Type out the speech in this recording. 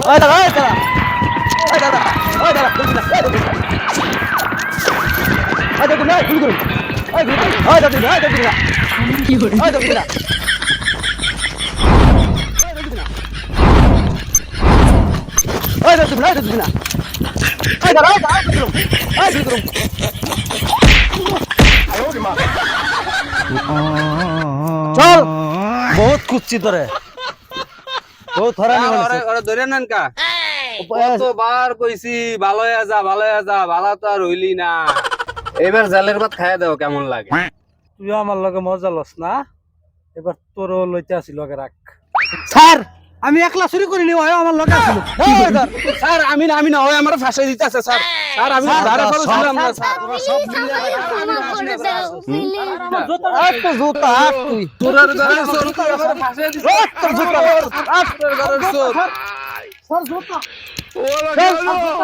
ওই দাদা ওই দাদা ওই দাদা ওই দাদা ওই দাদা না গুলি করুন ওই গুলি ওই দাদা ওই দাদা কি করে ওই দাদা ওই দাদা ওই দাদা ওই দাদা ওই দাদা ওই গুলি করুন চল বহুত খুঁজছি তোরে বহুত হরানি ওরা ধরে নেন কা কতবার কইছি ভালো হয়ে যা ভালো হয়ে যা ভালো তো আর হইলি না এবার জালের ভাত খাইয়া দাও কেমন লাগে তুই আমার লগে মজা লস না এবার তোরও লইতে আসি লগে রাখ স্যার আমি একলা চুরি করিনি ওই আমার লগে আসিল স্যার আমি না হয় আমার ফাঁসি দিতে আছে স্যার স্যার আমি ধারে করে ছিলাম না স্যার সব একটা জুতা তুই তোরা ধরে সর আমার ফাঁসি দিতে তোর জুতা তোর ধরে সর স্যার জোতা ওরা